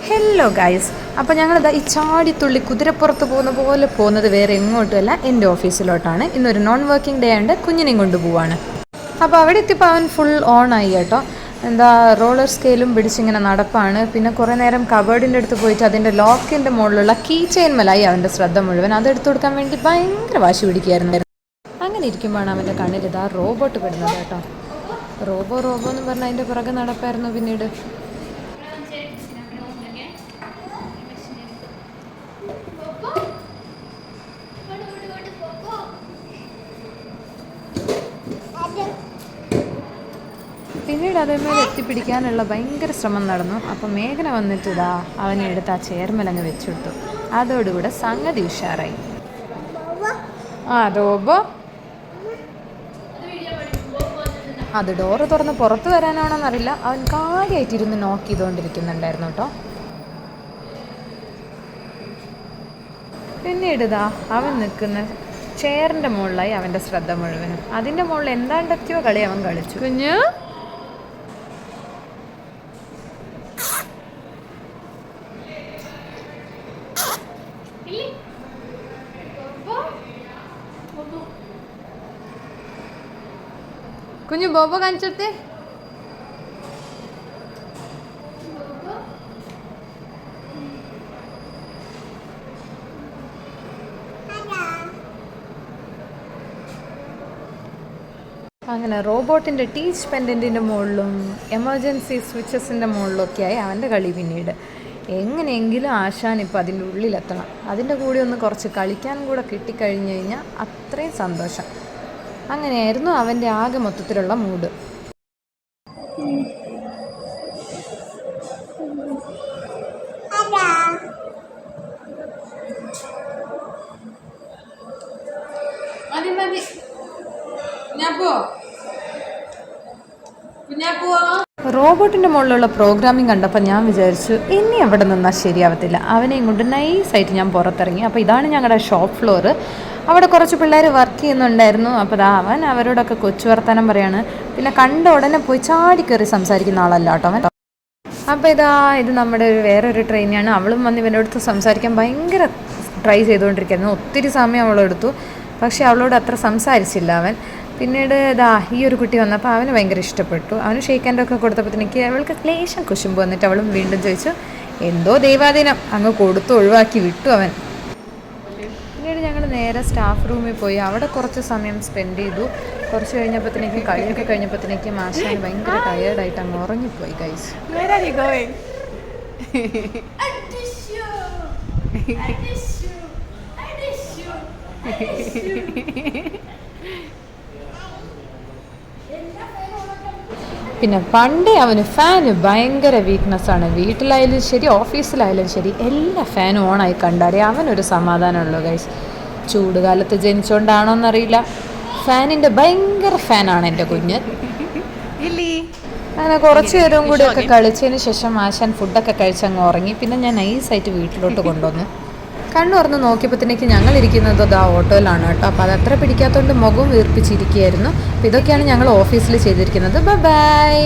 Hello guys, അപ്പോൾ ഞങ്ങളിതാ ഈ ചാടിത്തുള്ളി കുതിരപ്പുറത്ത് പോകുന്ന പോലെ പോകുന്നത് വേറെ എങ്ങോട്ടുമല്ല, എൻ്റെ ഓഫീസിലോട്ടാണ്. ഇന്നൊരു നോൺ വർക്കിംഗ് ഡേ ആയതുകൊണ്ട് കുഞ്ഞിനെയും കൊണ്ടുപോവാണ്. അപ്പോൾ അവിടെ എത്തിയപ്പോൾ അവൻ ഫുൾ ഓണായി കേട്ടോ. എന്താ റോളർ സ്കെയിലും പിടിച്ചിങ്ങനെ നടപ്പാണ്. പിന്നെ കുറേ നേരം കബേർഡിൻ്റെ അടുത്ത് പോയിട്ട് അതിൻ്റെ ലോക്കിൻ്റെ മുകളിലുള്ള കീ ചെയിൻ മേലായി അവൻ്റെ ശ്രദ്ധ മുഴുവൻ. അതെടുത്ത് കൊടുക്കാൻ വേണ്ടി ഭയങ്കര വാശി പിടിക്കുകയായിരുന്നു. അങ്ങനെ ഇരിക്കുമ്പോഴാണ് അവൻ്റെ കണ്ണിൽ ഇതാ റോബോട്ട് പെടുന്നത് കേട്ടോ. റോബോ എന്ന് പറഞ്ഞാൽ അതിൻ്റെ പുറകെ നടപ്പായിരുന്നു. പിന്നീട് അതേമേലെ എത്തിപ്പിടിക്കാനുള്ള ഭയങ്കര ശ്രമം നടന്നു. അപ്പം മേഘന വന്നിട്ട് ഇതാ അവനെ എടുത്ത് ആ ചെയർമേലങ്ങ് വെച്ചെടുത്തു. അതോടുകൂടെ സംഗതി ഉഷാറായി. റോബോ അത് ഡോറ് തുറന്ന് പുറത്ത് വരാനാണോന്നറിയില്ല, അവൻ കാര്യമായിട്ടിരുന്ന് നോക്ക് ചെയ്തുകൊണ്ടിരിക്കുന്നുണ്ടായിരുന്നു കേട്ടോ. പിന്നീട് ഇതാ അവൻ നിൽക്കുന്ന ചെയറിൻ്റെ മുകളിലായി അവൻ്റെ ശ്രദ്ധ മുഴുവനും. അതിൻ്റെ മുകളിൽ എന്താണ്ടൊക്കെയോ കളി അവൻ കളിച്ചു. കുഞ്ഞ് കുഞ്ഞു ബോബോ കാണിച്ചെടുത്തേ. അങ്ങനെ റോബോട്ടിൻ്റെ ടീച്ച് പെൻഡൻറ്റിൻ്റെ മുകളിലും എമർജൻസി സ്വിച്ചസിൻ്റെ മുകളിലൊക്കെയായി അവൻ്റെ കളി. പിന്നീട് എങ്ങനെയെങ്കിലും ആശാൻ ഇപ്പോൾ അതിൻ്റെ ഉള്ളിലെത്തണം. അതിൻ്റെ കൂടെ ഒന്ന് കുറച്ച് കളിക്കാനും കൂടെ കിട്ടിക്കഴിഞ്ഞ് കഴിഞ്ഞാൽ അത്രയും സന്തോഷം. അങ്ങനെയായിരുന്നു അവൻ്റെ ആകെ മൊത്തത്തിലുള്ള മൂഡ്. റോബോട്ടിൻ്റെ മുകളിലുള്ള പ്രോഗ്രാമിംഗ് കണ്ടപ്പോൾ ഞാൻ വിചാരിച്ചു ഇനി അവിടെ നിന്നാൽ ശരിയാവത്തില്ല. അവനെയും കൊണ്ട് നൈസായിട്ട് ഞാൻ പുറത്തിറങ്ങി. അപ്പോൾ ഇതാണ് ഞങ്ങളുടെ ഷോപ്പ് ഫ്ലോർ. അവിടെ കുറച്ച് പിള്ളേർ വർക്ക് ചെയ്യുന്നുണ്ടായിരുന്നു. അപ്പോൾ അവൻ അവരോടൊക്കെ കൊച്ചു വർത്താനം പറയാണ്. പിന്നെ കണ്ട ഉടനെ പോയി ചാടിക്കയറി സംസാരിക്കുന്ന ആളല്ല കേട്ടോ അവൻ. അപ്പോൾ ഇത് നമ്മുടെ വേറൊരു ട്രെയിനിയാണ്. അവളും വന്ന് ഇവൻ്റെ അടുത്ത് സംസാരിക്കാൻ ഭയങ്കര ട്രൈ ചെയ്തുകൊണ്ടിരിക്കുന്നു. ഒത്തിരി സമയം അവളെടുത്തു, പക്ഷേ അവളോട് അത്ര സംസാരിച്ചില്ല അവൻ. പിന്നീട് ഈ ഒരു കുട്ടി വന്നപ്പോൾ അവന് ഭയങ്കര ഇഷ്ടപ്പെട്ടു. അവന് ഷേക്ക് ഹാൻഡൊക്കെ കൊടുത്തപ്പോഴത്തേക്ക് അവൾക്ക് ക്ലേശം കുശുമ്പ് വന്നിട്ട് അവളും വീണ്ടും ചോദിച്ചു. എന്തോ ദൈവാധീനം അങ്ങ് കൊടുത്തു ഒഴിവാക്കി വിട്ടു അവൻ. പിന്നീട് ഞങ്ങൾ നേരെ സ്റ്റാഫ് റൂമിൽ പോയി അവിടെ കുറച്ച് സമയം സ്പെൻഡ് ചെയ്തു. കുറച്ച് കഴിഞ്ഞപ്പോഴത്തേക്ക് കളിയൊക്കെ കഴിഞ്ഞപ്പോഴത്തേക്ക് മാഷാൻ ഭയങ്കര ടയേർഡായിട്ട് അങ്ങ് ഉറങ്ങിപ്പോയി. ഗൈസ് പിന്നെ പണ്ടേ അവന് ഫാന് ഭയങ്കര വീക്ക്നെസ്സാണ്. വീട്ടിലായാലും ശരി ഓഫീസിലായാലും ശരി എല്ലാ ഫാനും ഓണായി കണ്ടാലേ അവനൊരു സമാധാനമുള്ളൂ. ഗൈസ് ചൂടുകാലത്ത് ജനിച്ചുകൊണ്ടാണോന്നറിയില്ല, ഫാനിൻ്റെ ഭയങ്കര ഫാനാണ് എൻ്റെ കുഞ്ഞ്. അങ്ങനെ കുറച്ച് നേരവും കൂടിയൊക്കെ കളിച്ചതിന് ശേഷം ആശാൻ ഫുഡൊക്കെ കഴിച്ചങ്ങ് ഉറങ്ങി. പിന്നെ ഞാൻ നൈസായിട്ട് വീട്ടിലോട്ട് കൊണ്ടുവന്നു. കണ്ണു തുറന്ന് നോക്കിയപ്പോഴത്തേക്ക് ഞങ്ങളിരിക്കുന്നത് ഓട്ടോയിലാണ് കേട്ടോ. അപ്പോൾ അതത്ര പിടിക്കാത്തതുകൊണ്ട് മുഖം വീർപ്പിച്ചിരിക്കുകയായിരുന്നു. അപ്പോൾ ഇതൊക്കെയാണ് ഞങ്ങൾ ഓഫീസിൽ ചെയ്തിരിക്കുന്നത്. ബൈ.